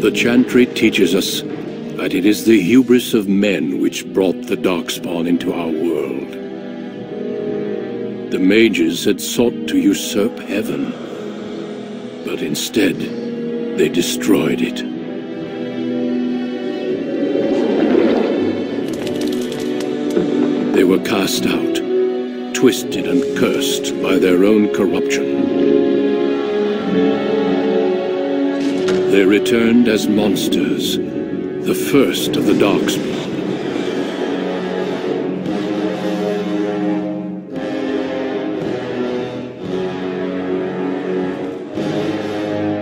The chantry teaches us that it is the hubris of men which brought the Darkspawn into our world. The mages had sought to usurp heaven, but instead they destroyed it. They were cast out, twisted and cursed by their own corruption. They returned as monsters, the first of the Darkspawn.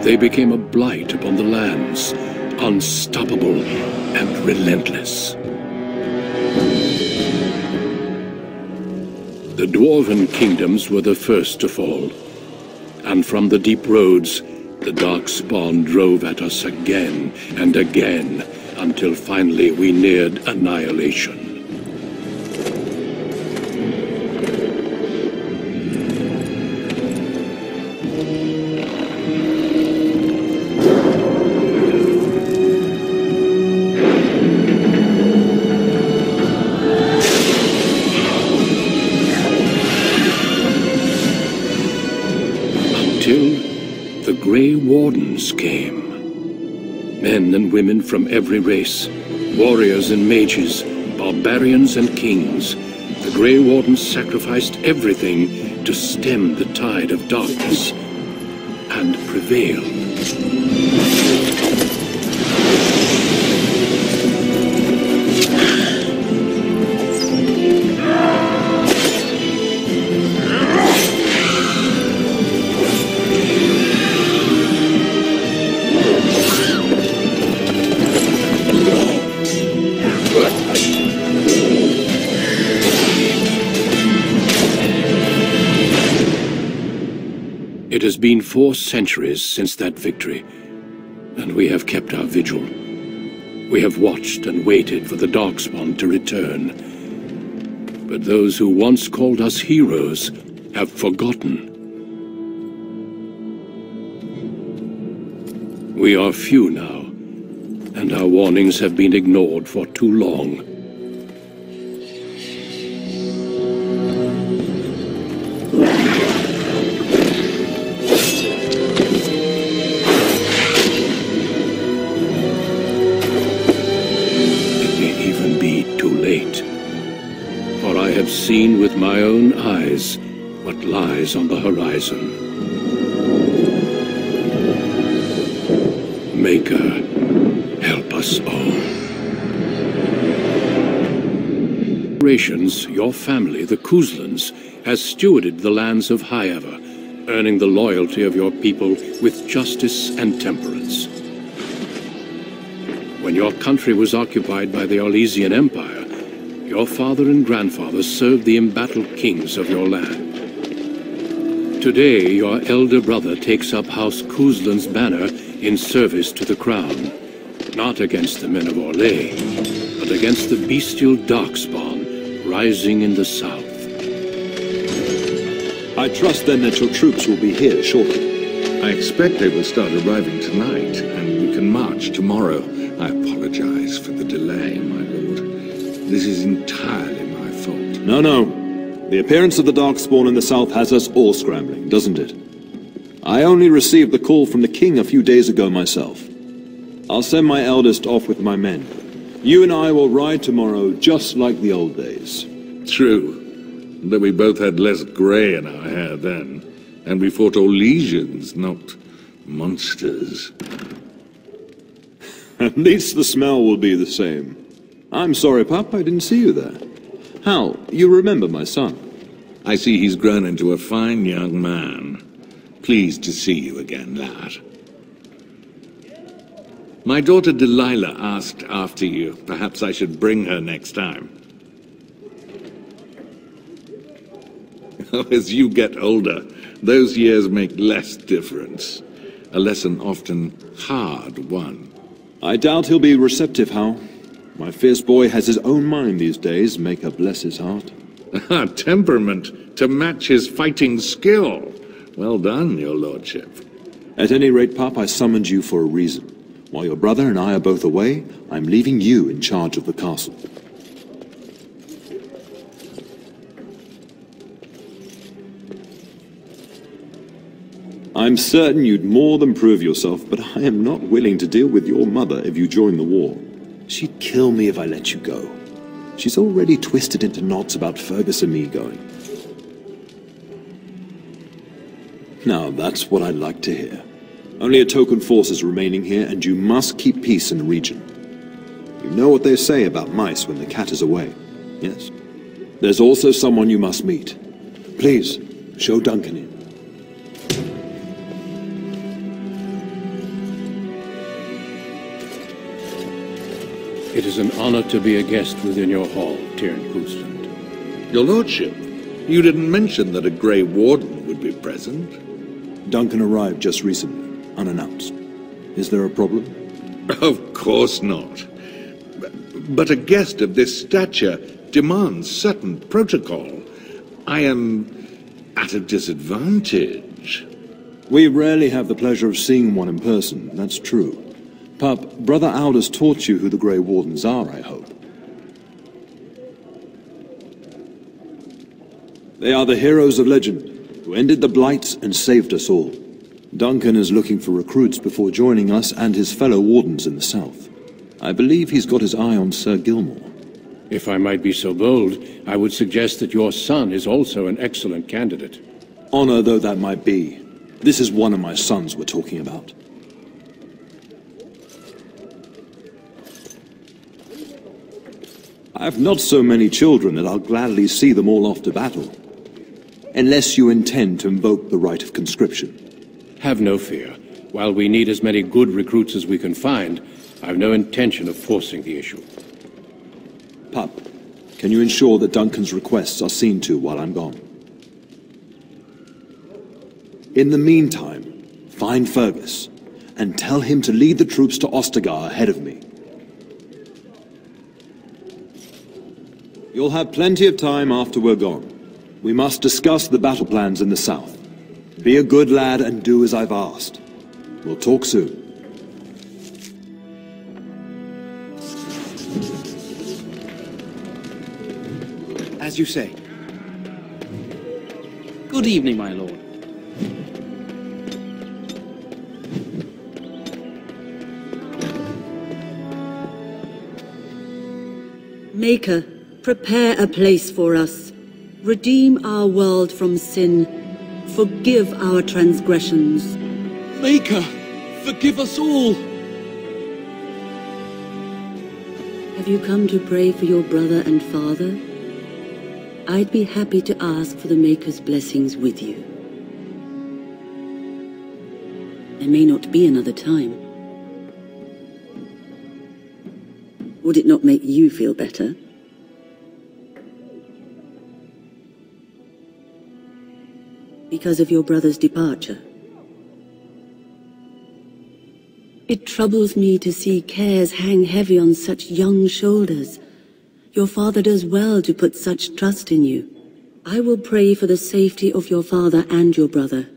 They became a blight upon the lands, unstoppable and relentless. The Dwarven kingdoms were the first to fall, and from the deep roads, the Darkspawn drove at us again and again, until finally we neared annihilation. The Grey Wardens came. Men and women from every race, warriors and mages, barbarians and kings. The Grey Wardens sacrificed everything to stem the tide of darkness and prevailed. It has been 4 centuries since that victory, and we have kept our vigil. We have watched and waited for the Darkspawn to return. But those who once called us heroes have forgotten. We are few now, and our warnings have been ignored for too long. Seen with my own eyes what lies on the horizon. Maker, help us all. Generations, your family, the Kuzlans, has stewarded the lands of Highever, earning the loyalty of your people with justice and temperance. When your country was occupied by the Orlesian Empire, your father and grandfather served the embattled kings of your land. Today, your elder brother takes up House Kuzlan's banner in service to the crown, not against the men of Orlais, but against the bestial Darkspawn rising in the south. I trust then that your troops will be here shortly. I expect they will start arriving tonight, and we can march tomorrow. I apologize for the delay, my lord. This is entirely my fault. No. The appearance of the Darkspawn in the south has us all scrambling, doesn't it? I only received the call from the king a few days ago myself. I'll send my eldest off with my men. You and I will ride tomorrow just like the old days. True. Though we both had less grey in our hair then, and we fought Orlesians, not monsters. At least the smell will be the same. I'm sorry, Pup, I didn't see you there. Hal, you remember my son? I see he's grown into a fine young man. Pleased to see you again, lad. My daughter Delilah asked after you. Perhaps I should bring her next time. As you get older, those years make less difference. A lesson often hard won. I doubt he'll be receptive, Hal. My fierce boy has his own mind these days, make her bless his heart. Temperament to match his fighting skill. Well done, your lordship. At any rate, Pop, I summoned you for a reason. While your brother and I are both away, I'm leaving you in charge of the castle. I'm certain you'd more than prove yourself, but I am not willing to deal with your mother if you join the war. She'd kill me if I let you go. She's already twisted into knots about Fergus and me going. Now, that's what I'd like to hear. Only a token force is remaining here, and you must keep peace in the region. You know what they say about mice when the cat is away, yes? There's also someone you must meet. Please, show Duncan in. It is an honor to be a guest within your hall, Tyrant Cousland. Your lordship, you didn't mention that a Grey Warden would be present. Duncan arrived just recently, unannounced. Is there a problem? Of course not. But a guest of this stature demands certain protocol. I am at a disadvantage. We rarely have the pleasure of seeing one in person, that's true. Pup, Brother Aldous taught you who the Grey Wardens are, I hope. They are the heroes of legend, who ended the Blights and saved us all. Duncan is looking for recruits before joining us and his fellow Wardens in the south. I believe he's got his eye on Sir Gilmore. If I might be so bold, I would suggest that your son is also an excellent candidate. Honor though that might be, this is one of my sons we're talking about. I have not so many children that I'll gladly see them all off to battle. Unless you intend to invoke the right of conscription. Have no fear. While we need as many good recruits as we can find, I have no intention of forcing the issue. Pup, can you ensure that Duncan's requests are seen to while I'm gone? In the meantime, find Fergus, and tell him to lead the troops to Ostagar ahead of me. You'll have plenty of time after we're gone. We must discuss the battle plans in the south. Be a good lad and do as I've asked. We'll talk soon. As you say. Good evening, my lord. Maker, prepare a place for us. Redeem our world from sin. Forgive our transgressions. Maker, forgive us all! Have you come to pray for your brother and father? I'd be happy to ask for the Maker's blessings with you. There may not be another time. Would it not make you feel better? Because of your brother's departure. It troubles me to see cares hang heavy on such young shoulders. Your father does well to put such trust in you. I will pray for the safety of your father and your brother.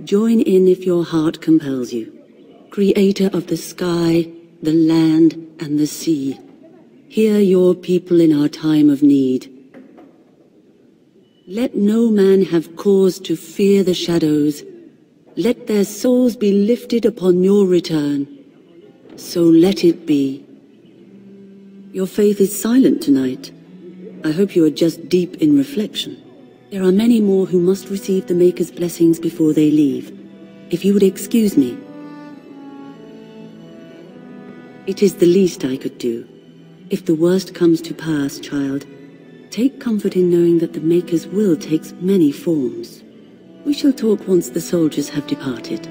Join in if your heart compels you. Creator of the sky, the land, and the sea, hear your people in our time of need. Let no man have cause to fear the shadows. Let their souls be lifted upon your return. So let it be. Your faith is silent tonight. I hope you are just deep in reflection. There are many more who must receive the Maker's blessings before they leave. If you would excuse me. It is the least I could do. If the worst comes to pass, child, take comfort in knowing that the Maker's will takes many forms. We shall talk once the soldiers have departed.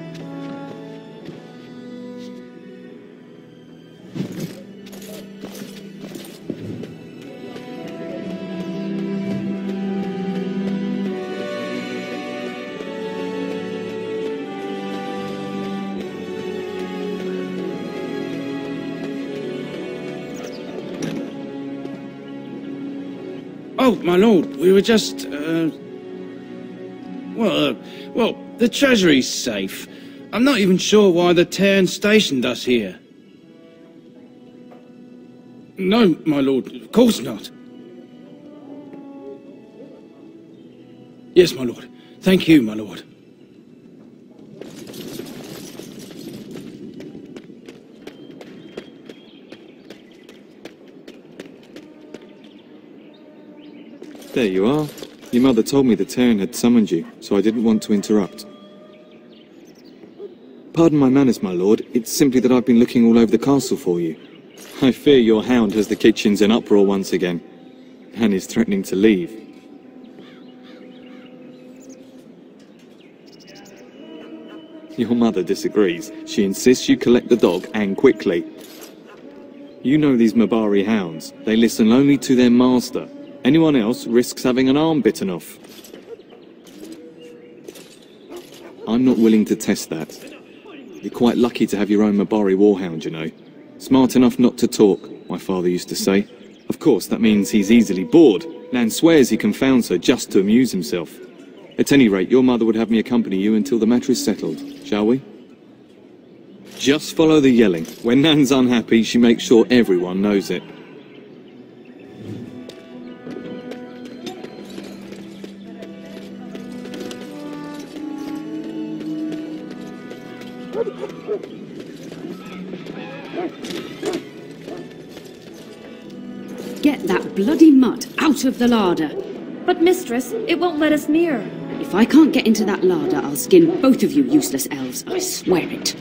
Oh, my lord, we were just, well, the treasury's safe. I'm not even sure why the Terran stationed us here. No, my lord, of course not. Yes, my lord. Thank you, my lord. There you are. Your mother told me the Terran had summoned you, so I didn't want to interrupt. Pardon my manners, my lord. It's simply that I've been looking all over the castle for you. I fear your hound has the kitchens in uproar once again, and is threatening to leave. Your mother disagrees. She insists you collect the dog, and quickly. You know these Mabari hounds. They listen only to their master. Anyone else risks having an arm bitten off. I'm not willing to test that. You're quite lucky to have your own Mabari warhound, you know. Smart enough not to talk, my father used to say. Of course, that means he's easily bored. Nan swears he confounds her just to amuse himself. At any rate, your mother would have me accompany you until the matter is settled, shall we? Just follow the yelling. When Nan's unhappy, she makes sure everyone knows it. Get that bloody mutt out of the larder. But mistress, it won't let us near. If I can't get into that larder, I'll skin both of you useless elves, I swear it.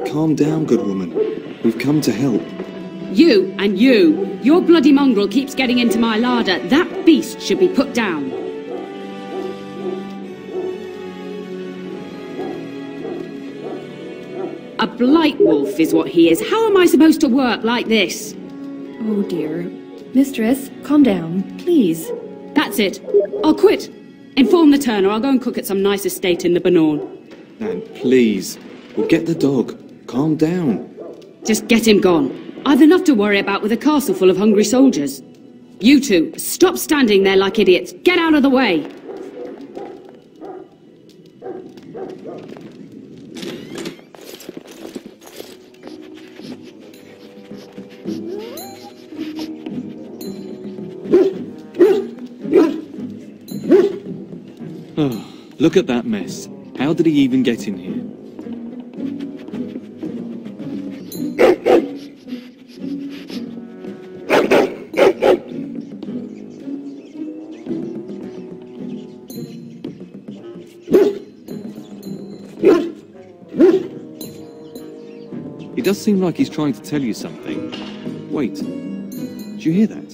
Calm down, good woman. We've come to help. You and you! Your bloody mongrel keeps getting into my larder. That beast should be put down. A blight wolf is what he is. How am I supposed to work like this? Oh dear. Mistress, calm down, please. That's it. I'll quit. Inform the turner. I'll go and cook at some nice estate in the Banorn. Nan, please. We'll get the dog. Calm down. Just get him gone. I've enough to worry about with a castle full of hungry soldiers. You two, stop standing there like idiots. Get out of the way. Oh, look at that mess. How did he even get in here? He does seem like he's trying to tell you something. Wait, did you hear that?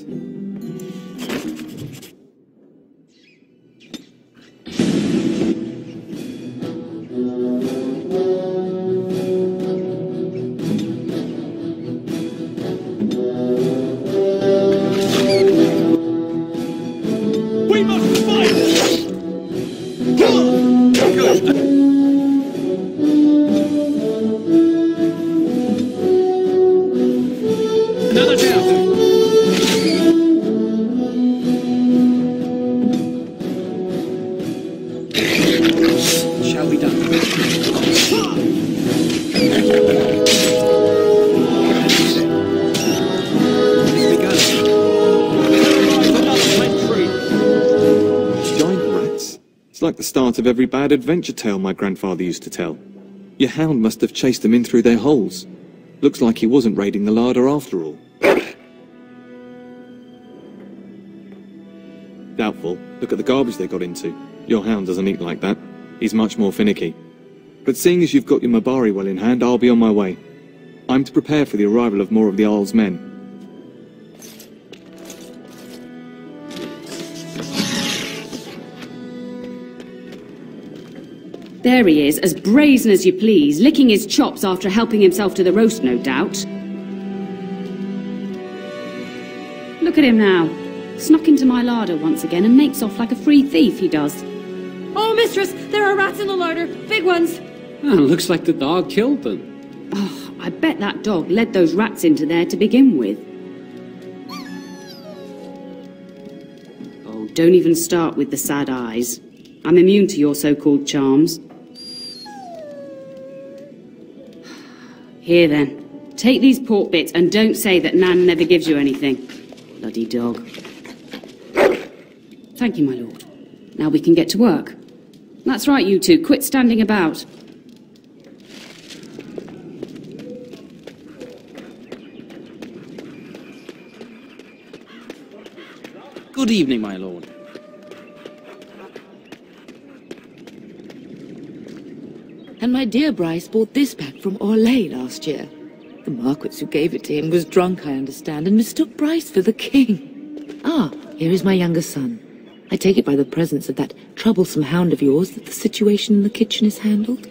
Start of every bad adventure tale my grandfather used to tell. Your hound must have chased them in through their holes. Looks like he wasn't raiding the larder after all. Doubtful. Look at the garbage they got into. Your hound doesn't eat like that. He's much more finicky. But seeing as you've got your Mabari well in hand, I'll be on my way. I'm to prepare for the arrival of more of the Isle's men. There he is, as brazen as you please, licking his chops after helping himself to the roast, no doubt. Look at him now. Snuck into my larder once again and makes off like a free thief, he does. Oh, mistress, there are rats in the larder. Big ones. Oh, looks like the dog killed them. Oh, I bet that dog led those rats into there to begin with. Oh, don't even start with the sad eyes. I'm immune to your so-called charms. Here then, Take these pork bits and don't say that Nan never gives you anything. Bloody dog. Thank you, my lord. Now we can get to work. That's right, you two. Quit standing about. Good evening, my lord. And my dear Bryce bought this back from Orlais last year. The Marquis who gave it to him was drunk, I understand, and mistook Bryce for the king. Ah, here is my younger son. I take it by the presence of that troublesome hound of yours that the situation in the kitchen is handled?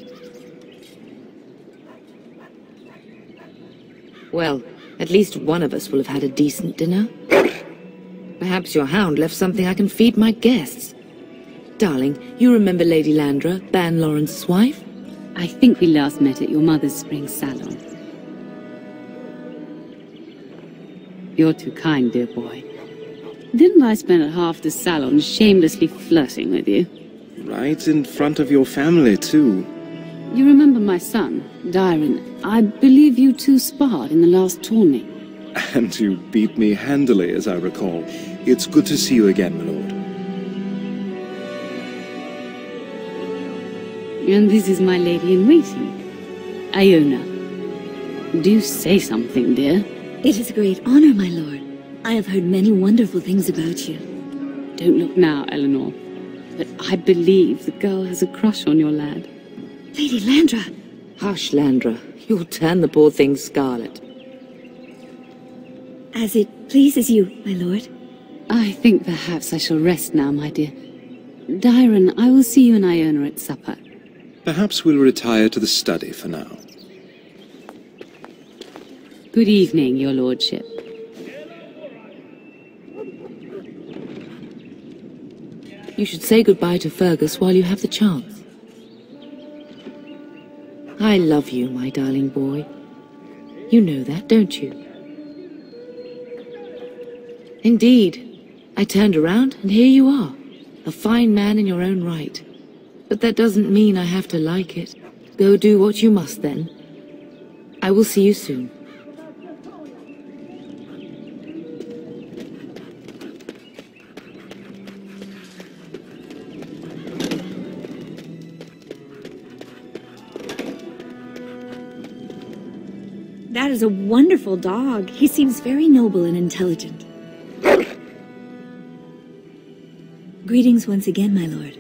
Well, at least one of us will have had a decent dinner. Perhaps your hound left something I can feed my guests. Darling, you remember Lady Landra, Ban Lawrence's wife? I think we last met at your mother's spring salon. You're too kind, dear boy. Didn't I spend half the salon shamelessly flirting with you? Right in front of your family, too. You remember my son, Dyron. I believe you two sparred in the last tourney. And you beat me handily, as I recall. It's good to see you again, my lord. And this is my lady-in-waiting, Iona. Do say something, dear. It is a great honor, my lord. I have heard many wonderful things about you. Don't look now, Eleanor. But I believe the girl has a crush on your lad. Lady Landra! Hush, Landra. You'll turn the poor thing scarlet. As it pleases you, my lord. I think perhaps I shall rest now, my dear. Dyron, I will see you and Iona at supper. Perhaps we'll retire to the study for now. Good evening, your lordship. You should say goodbye to Fergus while you have the chance. I love you, my darling boy. You know that, don't you? Indeed. I turned around, and here you are. A fine man in your own right. But that doesn't mean I have to like it. Go do what you must, then. I will see you soon. That is a wonderful dog. He seems very noble and intelligent. Greetings once again, my lord.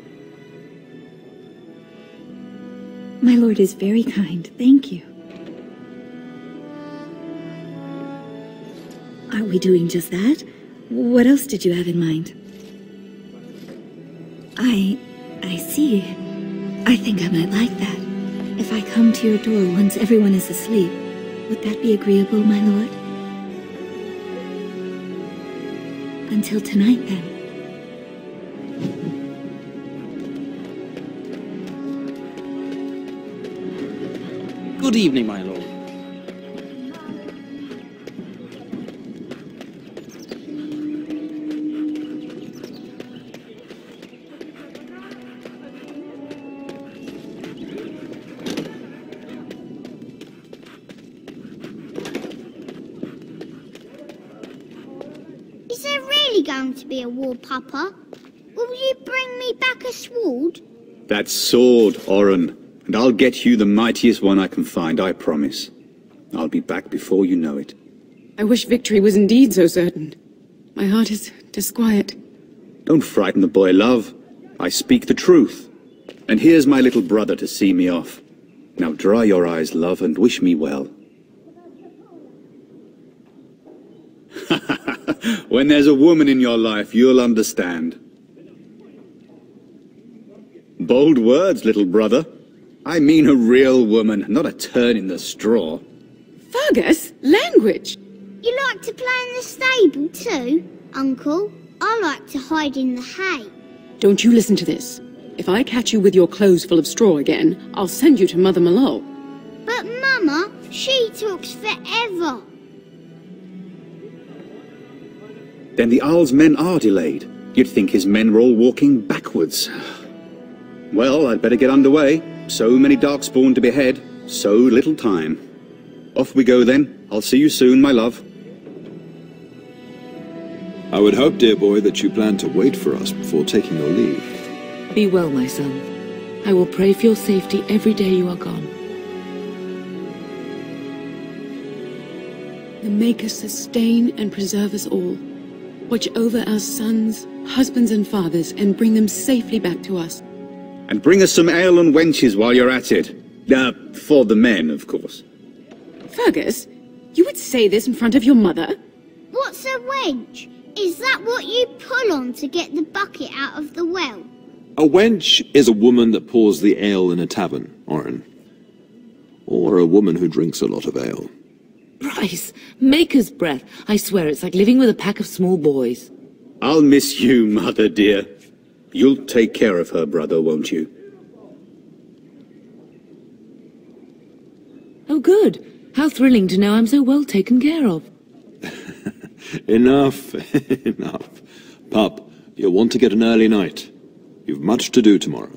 My lord is very kind, thank you. Are we doing just that? What else did you have in mind? I see. I think I might like that. If I come to your door once everyone is asleep, would that be agreeable, my lord? Until tonight, then. Good evening, my lord. Is there really going to be a war, Papa? Will you bring me back a sword? That sword, Oren. And I'll get you the mightiest one I can find, I promise. I'll be back before you know it. I wish victory was indeed so certain. My heart is disquiet. Don't frighten the boy, love. I speak the truth. And here's my little brother to see me off. Now dry your eyes, love, and wish me well. When there's a woman in your life, you'll understand. Bold words, little brother. I mean a real woman, not a turn in the straw. Fergus, language! You like to play in the stable too, Uncle? I like to hide in the hay. Don't you listen to this. If I catch you with your clothes full of straw again, I'll send you to Mother Mallow. But Mama, she talks forever. Then the Arl's men are delayed. You'd think his men were all walking backwards. Well, I'd better get underway. So many Darkspawn to behead, so little time. Off we go then. I'll see you soon, my love. I would hope, dear boy, that you plan to wait for us before taking your leave. Be well, my son. I will pray for your safety every day you are gone. The Maker sustain and preserve us all. Watch over our sons, husbands and fathers, and bring them safely back to us. And bring us some ale and wenches while you're at it. For the men, of course. Fergus, you would say this in front of your mother? What's a wench? Is that what you pull on to get the bucket out of the well? A wench is a woman that pours the ale in a tavern, Orin. Or a woman who drinks a lot of ale. Bryce, Maker's breath. I swear it's like living with a pack of small boys. I'll miss you, mother dear. You'll take care of her, brother, won't you? Oh, good. How thrilling to know I'm so well taken care of. Enough, enough. Pup, you'll want to get an early night. You've much to do tomorrow.